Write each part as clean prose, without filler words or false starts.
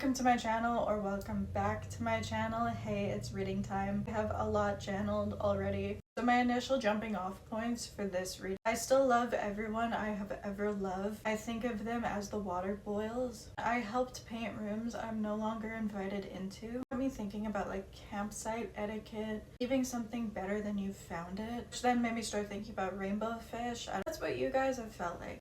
Welcome to my channel, or welcome back to my channel. Hey, it's reading time. I have a lot channeled already. So my initial jumping off points for this reading: I still love everyone I have ever loved. I think of them as the water boils. I helped paint rooms I'm no longer invited into. Got me thinking about like campsite etiquette, leaving something better than you found it, which then made me start thinking about rainbow fish. That's what you guys have felt like.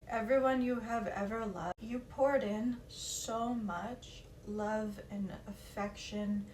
Everyone you have ever loved, you poured in so much love and affection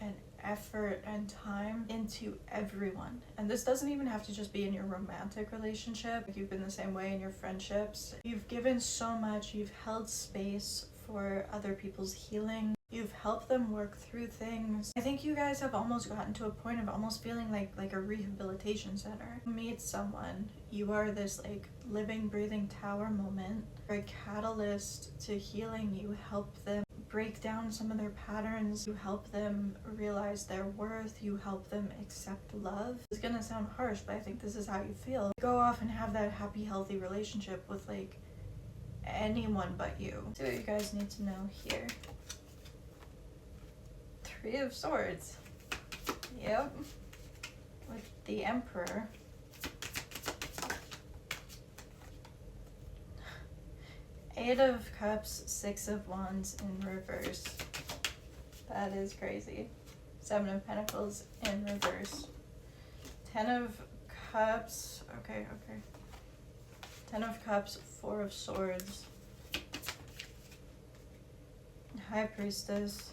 and effort and time into everyone. And this doesn't even have to just be in your romantic relationship. You've been the same way in your friendships. You've given so much. You've held space for other people's healing. You've helped them work through things. I think you guys have almost gotten to a point of almost feeling like a rehabilitation center. You meet someone, you are this like living, breathing tower moment, a catalyst to healing. You help them break down some of their patterns. You help them realize their worth. You help them accept love. It's gonna sound harsh, but I think this is how you feel. Go off and have that happy, healthy relationship with like anyone but you. So what you guys need to know here. Three of Swords. Yep. With the Emperor. Eight of Cups, Six of Wands in reverse. That is crazy. Seven of Pentacles in reverse. Ten of Cups. Okay. Ten of Cups, Four of Swords. High Priestess.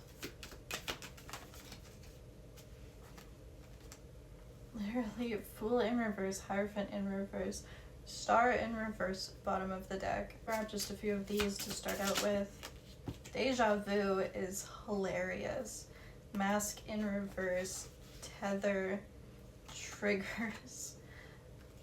Literally, Fool in reverse, Hierophant in reverse, Star in reverse, bottom of the deck. Grab just a few of these to start out with. Deja Vu is hilarious. Mask in reverse, Tether, Triggers,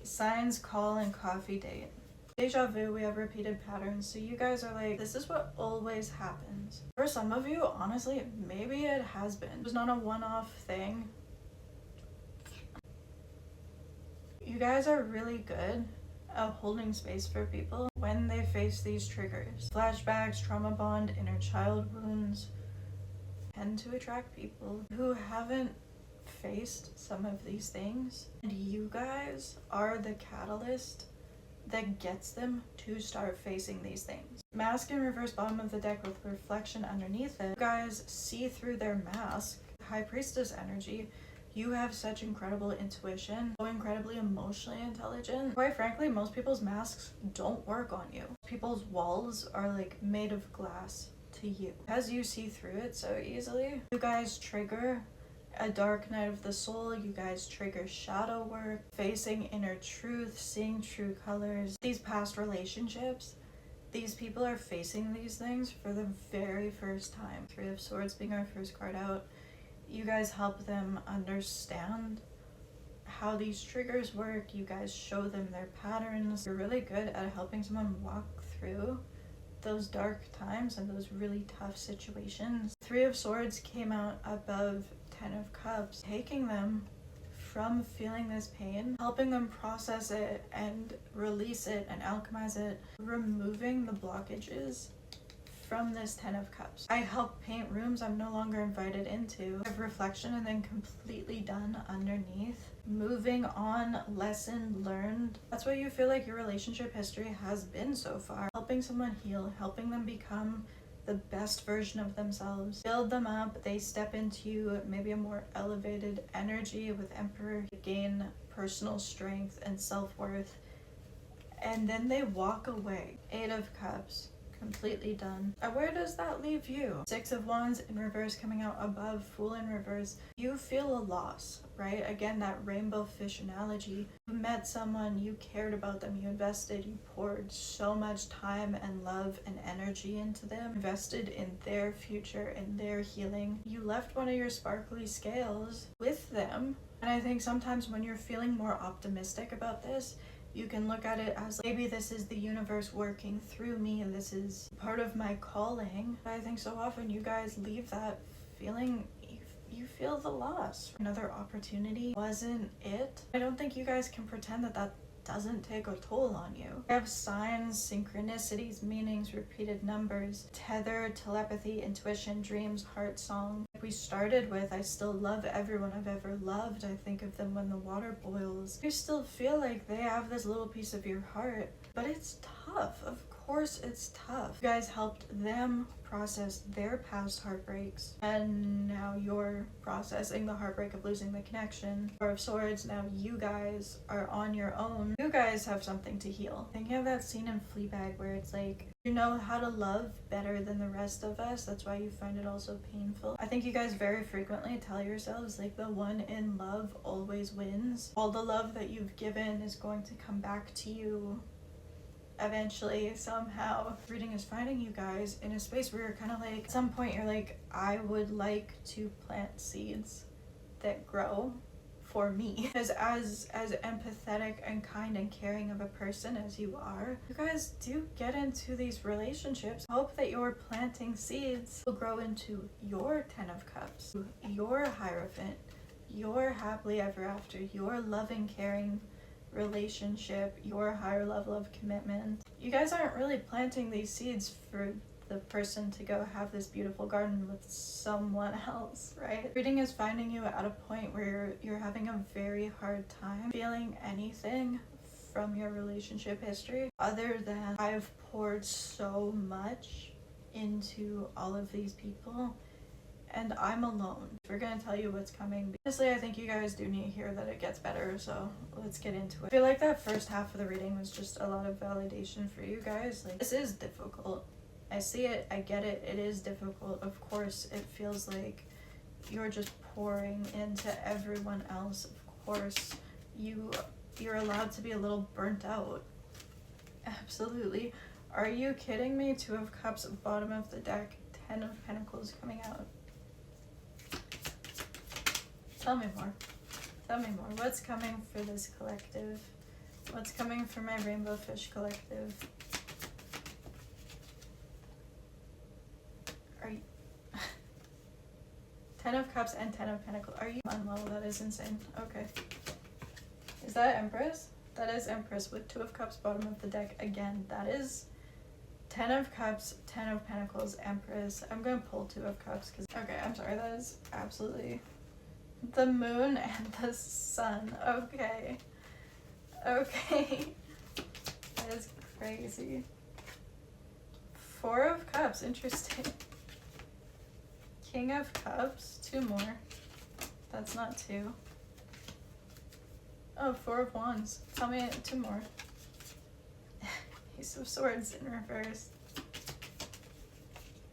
Signs, Call, and Coffee Date. Deja Vu, we have repeated patterns. So you guys are like, this is what always happens. For some of you, honestly, maybe it has been. It was not a one-off thing. You guys are really good at holding space for people when they face these triggers. Flashbacks, trauma bond, inner child wounds tend to attract people who haven't faced some of these things. And you guys are the catalyst that gets them to start facing these things. Mask in reverse, bottom of the deck with reflection underneath it. You guys see through their mask. High Priestess energy. You have such incredible intuition, so incredibly emotionally intelligent. Quite frankly, most people's masks don't work on you. People's walls are like made of glass to you, as you see through it so easily. You guys trigger a dark night of the soul. You guys trigger shadow work, facing inner truth, seeing true colors. These past relationships, these people are facing these things for the very first time. Three of Swords being our first card out. You guys help them understand how these triggers work. You guys show them their patterns. You're really good at helping someone walk through those dark times and those really tough situations. Three of Swords came out above Ten of Cups, taking them from feeling this pain, helping them process it and release it and alchemize it, removing the blockages from this Ten of Cups. I help paint rooms I'm no longer invited into. I have reflection and then completely done underneath. Moving on, lesson learned. That's what you feel like your relationship history has been so far. Helping someone heal, helping them become the best version of themselves. Build them up, they step into maybe a more elevated energy with Emperor, gain personal strength and self-worth, and then they walk away. Eight of Cups. Completely done. Where does that leave you? Six of Wands in reverse coming out above, Fool in reverse. You feel a loss, right? Again, that rainbow fish analogy. You met someone, you cared about them, you invested, you poured so much time and love and energy into them, invested in their future and their healing. You left one of your sparkly scales with them. And I think sometimes when you're feeling more optimistic about this, you can look at it as maybe this is the universe working through me and this is part of my calling. But I think so often you guys leave that feeling, you feel the loss. Another opportunity wasn't it. I don't think you guys can pretend that doesn't take a toll on you. We have signs, synchronicities, meanings, repeated numbers, tether, telepathy, intuition, dreams, heart song. Like we started with, I still love everyone I've ever loved. I think of them when the water boils. You still feel like they have this little piece of your heart, but it's tough. Of course it's tough. You guys helped them process their past heartbreaks, and now you're processing the heartbreak of losing the connection. Four of Swords, now you guys are on your own. You guys have something to heal. Thinking of that scene in Fleabag where it's like, you know how to love better than the rest of us, that's why you find it all so painful. I think you guys very frequently tell yourselves like the one in love always wins. All the love that you've given is going to come back to you eventually, somehow. Reading is finding you guys in a space where you're kind of like, at some point you're like, I would like to plant seeds that grow for me. Because as empathetic and kind and caring of a person as you are, you guys do get into these relationships. Hope that your planting seeds will grow into your 10 of Cups, your Hierophant, your happily ever after, your loving, caring relationship, your higher level of commitment. You guys aren't really planting these seeds for the person to go have this beautiful garden with someone else, right? Reading is finding you at a point where you're having a very hard time feeling anything from your relationship history other than I've poured so much into all of these people and I'm alone. We're gonna tell you what's coming. Honestly, I think you guys do need to hear that it gets better, so let's get into it. I feel like that first half of the reading was just a lot of validation for you guys. Like, this is difficult. I see it, I get it, it is difficult. Of course, it feels like you're just pouring into everyone else. Of course, you're allowed to be a little burnt out. Absolutely. Are you kidding me? 2 of Cups, bottom of the deck, 10 of Pentacles coming out. Tell me more. Tell me more. What's coming for this collective? What's coming for my Rainbow Fish collective? Are you... 10 of Cups and 10 of Pentacles. Are you unwell? That is insane. Okay. Is that Empress? That is Empress with 2 of Cups, bottom of the deck. Again, that is 10 of Cups, 10 of Pentacles, Empress. I'm going to pull 2 of Cups because... Okay, I'm sorry. That is absolutely... The moon and the sun. Okay. Okay. That is crazy. 4 of Cups. Interesting. King of Cups. 2 more. That's not 2. Oh, 4 of Wands. Tell me 2 more. Ace of Swords in reverse.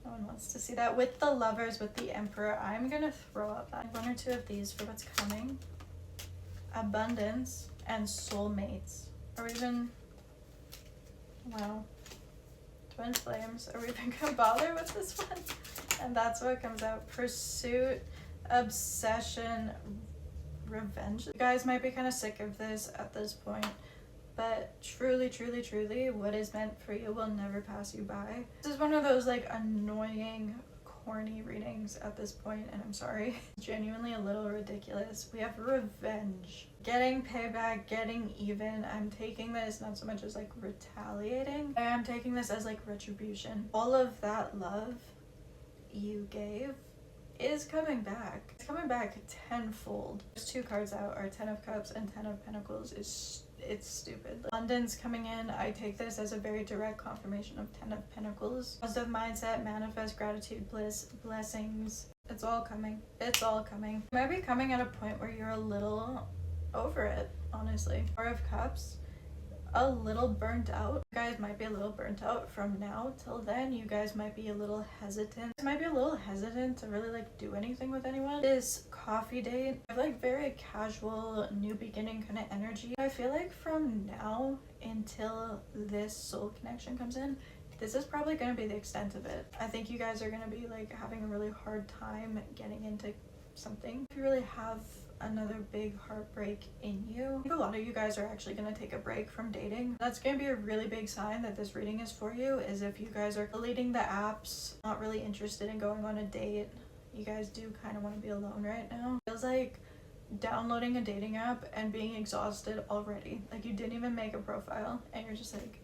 No one wants to see that. With the Lovers, with the Emperor, I'm gonna throw up 1 or 2 of these for what's coming. Abundance and soulmates. Or even, wow, twin flames. Are we even gonna bother with this one? And that's what comes out. Pursuit, obsession, revenge. You guys might be kind of sick of this at this point. But truly, truly, truly, what is meant for you will never pass you by. This is one of those like annoying, corny readings at this point, and I'm sorry. Genuinely a little ridiculous. We have revenge. Getting payback, getting even. I'm taking this not so much as like retaliating. I'm taking this as like retribution. All of that love you gave is coming back. It's coming back tenfold. There's 2 cards out, are 10 of Cups and 10 of Pentacles. It's stupid. Abundance coming in. I take this as a very direct confirmation of 10 of Pentacles. Positive mindset, manifest gratitude, bliss, blessings. It's all coming. It's all coming. You might be coming at a point where you're a little over it, honestly. 4 of Cups. A little burnt out. You guys might be a little burnt out from now till then. You guys might be a little hesitant. You might be a little hesitant to really like do anything with anyone. This coffee date, I have like very casual new beginning kind of energy. I feel like from now until this soul connection comes in, this is probably going to be the extent of it. I think you guys are going to be like having a really hard time getting into something. If you really have another big heartbreak in you, I think a lot of you guys are actually going to take a break from dating. That's going to be a really big sign that this reading is for you, is if you guys are deleting the apps, not really interested in going on a date. You guys do kind of want to be alone right now. Feels like downloading a dating app and being exhausted already. Like, you didn't even make a profile and you're just like,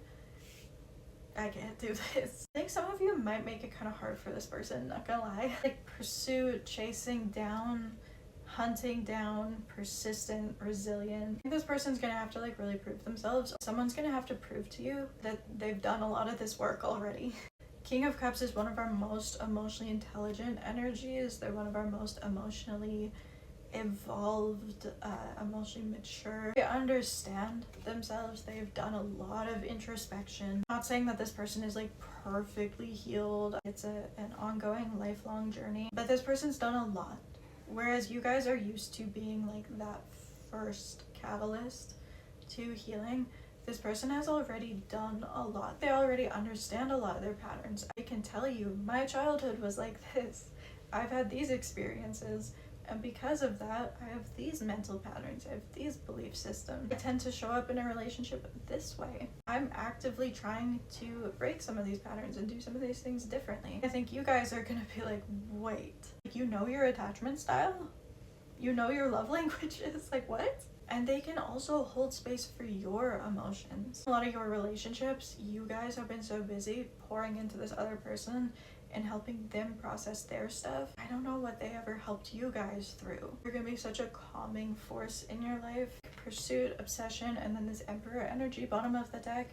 I can't do this. I think some of you might make it kind of hard for this person, not gonna lie. Like, pursuit, chasing down, hunting down, persistent, resilient. I think this person's gonna have to like really prove themselves. Someone's gonna have to prove to you that they've done a lot of this work already. King of Cups is one of our most emotionally intelligent energies. They're one of our most emotionally evolved, emotionally mature. They understand themselves. They've done a lot of introspection. Not saying that this person is like perfectly healed. It's an ongoing, lifelong journey. But this person's done a lot. Whereas you guys are used to being like that first catalyst to healing, this person has already done a lot. They already understand a lot of their patterns. I can tell you, my childhood was like this. I've had these experiences, and because of that, I have these mental patterns. I have these belief systems. I tend to show up in a relationship this way. I'm actively trying to break some of these patterns and do some of these things differently. I think you guys are gonna be like, wait, you know your attachment style? You know your love languages? Like, what? And they can also hold space for your emotions. A lot of your relationships, you guys have been so busy pouring into this other person and helping them process their stuff. I don't know what they ever helped you guys through. You're gonna be such a calming force in your life. Pursuit, obsession, and then this Emperor energy, bottom of the deck.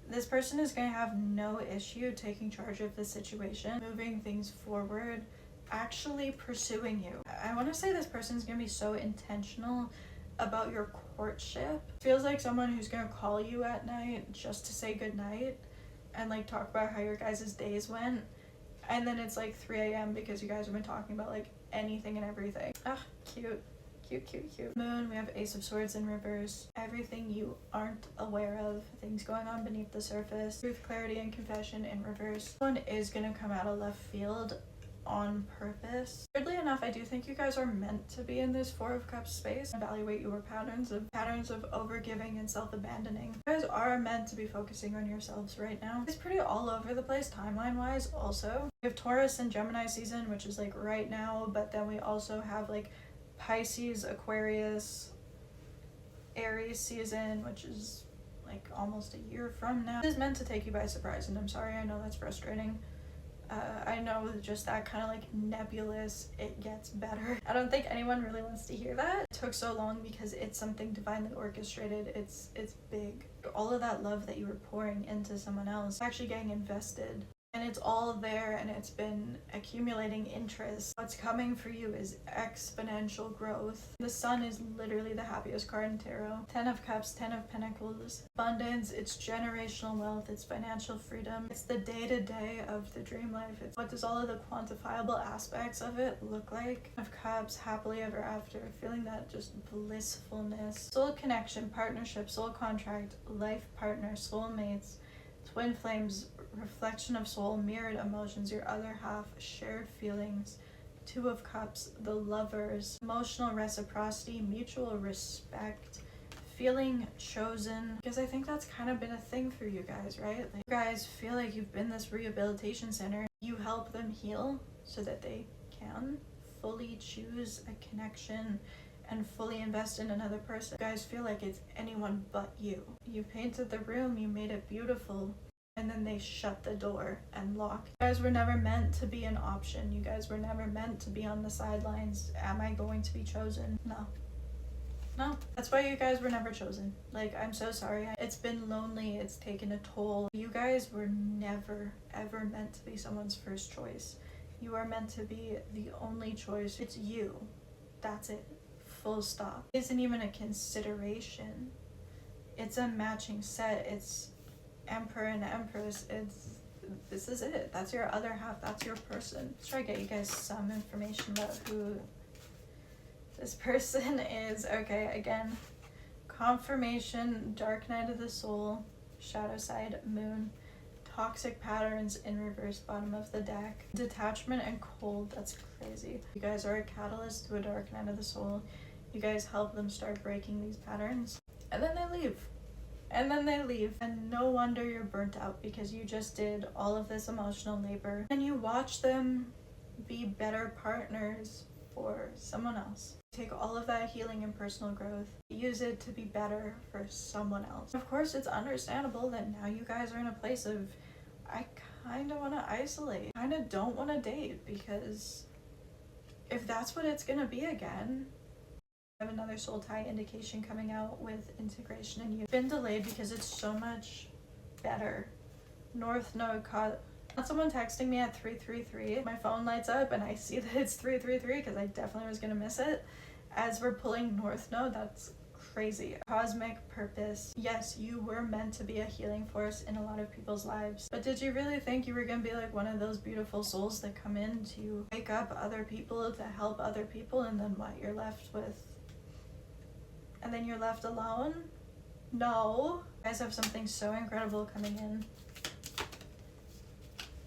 This person is gonna have no issue taking charge of the situation, moving things forward, actually pursuing you. I wanna say this person's gonna be so intentional about your courtship. Feels like someone who's gonna call you at night just to say goodnight and like talk about how your guys' days went. And then it's like 3 a.m. because you guys have been talking about like anything and everything. Ah, cute. Cute, cute, cute. Moon, we have Ace of Swords in reverse. Everything you aren't aware of. Things going on beneath the surface. Truth, clarity, and confession in reverse. This one is gonna come out of left field on purpose. Weirdly enough, I do think you guys are meant to be in this Four of Cups space. Evaluate your patterns of overgiving and self-abandoning. You guys are meant to be focusing on yourselves right now. It's pretty all over the place timeline wise. Also, we have Taurus and Gemini season, which is like right now, but then we also have like Pisces, Aquarius, Aries season, which is like almost a year from now. This is meant to take you by surprise, and I'm sorry, I know that's frustrating. I know just that kind of like nebulous, it gets better. I don't think anyone really wants to hear that. It took so long because it's something divinely orchestrated. It's big. All of that love that you were pouring into someone else actually getting invested. And it's all there, and it's been accumulating interest. What's coming for you is exponential growth. The Sun is literally the happiest card in tarot. 10 of Cups, 10 of Pentacles. Abundance, it's generational wealth, it's financial freedom. It's the day-to-day of the dream life. It's what does all of the quantifiable aspects of it look like? Of Cups, happily ever after. Feeling that just blissfulness. Soul connection, partnership, soul contract, life partner, soulmates, twin flames, reflection of soul, mirrored emotions, your other half, shared feelings, Two of Cups, the Lovers, emotional reciprocity, mutual respect, feeling chosen. Because I think that's kind of been a thing for you guys, right? Like, you guys feel like you've been this rehabilitation center. You help them heal so that they can fully choose a connection and fully invest in another person. You guys feel like it's anyone but you. You painted the room, you made it beautiful, and then they shut the door and locked. You guys were never meant to be an option. You guys were never meant to be on the sidelines. Am I going to be chosen? No. That's why you guys were never chosen. Like, I'm so sorry. It's been lonely. It's taken a toll. You guys were never, ever meant to be someone's first choice. You are meant to be the only choice. It's you. That's it. Full stop. It isn't even a consideration. It's a matching set. It's Emperor and Empress. This is it. That's your other half. That's your person. Let's try to get you guys some information about who this person is. Okay, again, confirmation, dark night of the soul, shadow side, moon, toxic patterns in reverse, bottom of the deck, detachment and cold. That's crazy. You guys are a catalyst to a dark night of the soul. You guys help them start breaking these patterns, and then they leave. And then they leave, and no wonder you're burnt out, because you just did all of this emotional labor and you watch them be better partners for someone else. Take all of that healing and personal growth, use it to be better for someone else. Of course, it's understandable that now you guys are in a place of, I kind of want to isolate, kind of don't want to date, because if that's what it's going to be again. I have another soul tie indication coming out with integration in you. It's been delayed because it's so much better. North Node caught someone texting me at 333. My phone lights up and I see that it's 333 because I definitely was going to miss it. As we're pulling North Node, that's crazy. Cosmic purpose. Yes, you were meant to be a healing force in a lot of people's lives. But did you really think you were going to be like one of those beautiful souls that come in to wake up other people, to help other people, and then what? You're left with... and then you're left alone? No. You guys have something so incredible coming in.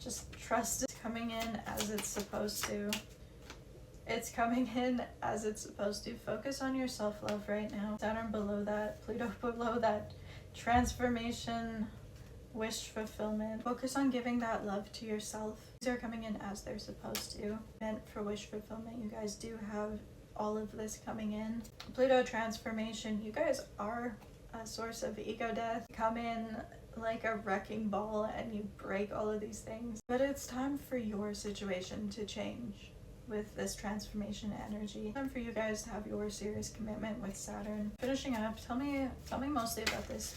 Just trust it's coming in as it's supposed to. It's coming in as it's supposed to. Focus on your self-love right now. Saturn below that, Pluto below that. Transformation, wish fulfillment. Focus on giving that love to yourself. These are coming in as they're supposed to. Meant for wish fulfillment. You guys do have all of this coming in. Pluto transformation. You guys are a source of ego death. Come in like a wrecking ball and you break all of these things. But it's time for your situation to change with this transformation energy. Time for you guys to have your serious commitment with Saturn. Finishing up, tell me mostly about this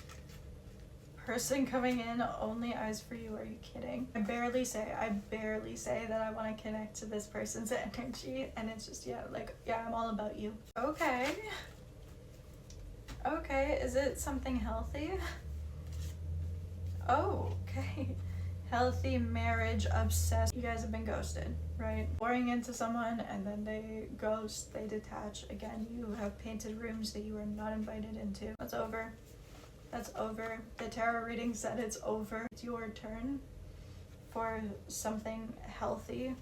person coming in. Only eyes for you. Are you kidding? I barely say that I want to connect to this person's energy, and it's just, yeah, I'm all about you. Okay, is it something healthy? Oh, okay. Healthy marriage, obsessed. You guys have been ghosted, right? Pouring into someone and then they ghost, they detach. Again, you have painted rooms that you were not invited into. That's over. That's over. The tarot reading said it's over. It's your turn for something healthy.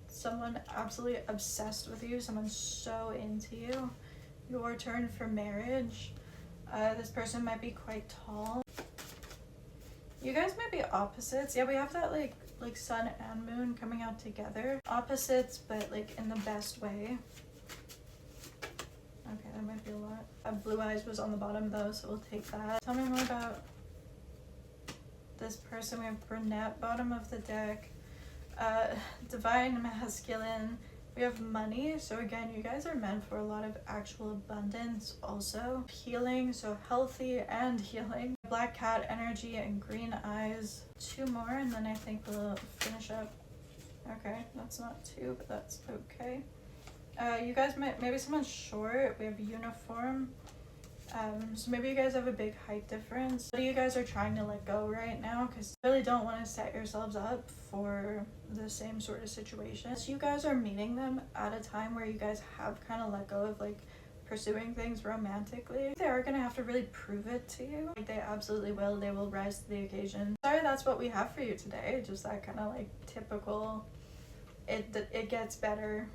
Someone absolutely obsessed with you. Someone so into you. Your turn for marriage. This person might be quite tall. You guys might be opposites. Yeah, we have that like sun and moon coming out together. Opposites, but like in the best way. Okay, that might be a lot. Blue eyes was on the bottom though, so we'll take that. Tell me more about this person. We have brunette, bottom of the deck. Divine masculine. We have money. So again, you guys are meant for a lot of actual abundance. Also healing, so healthy and healing. Black cat energy and green eyes. Two more and then I think we'll finish up. Okay, that's not two, but that's okay. You guys maybe someone's short. We have uniform. So maybe you guys have a big height difference. So you guys are trying to let go right now because you really don't want to set yourselves up for the same sort of situation. So you guys are meeting them at a time where you guys have kind of let go of like pursuing things romantically. They are gonna have to really prove it to you. Like they absolutely will. They will rise to the occasion. Sorry, that's what we have for you today. Just that kind of like typical, it gets better.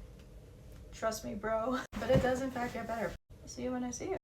Trust me, bro. But it does in fact get better. See you when I see you.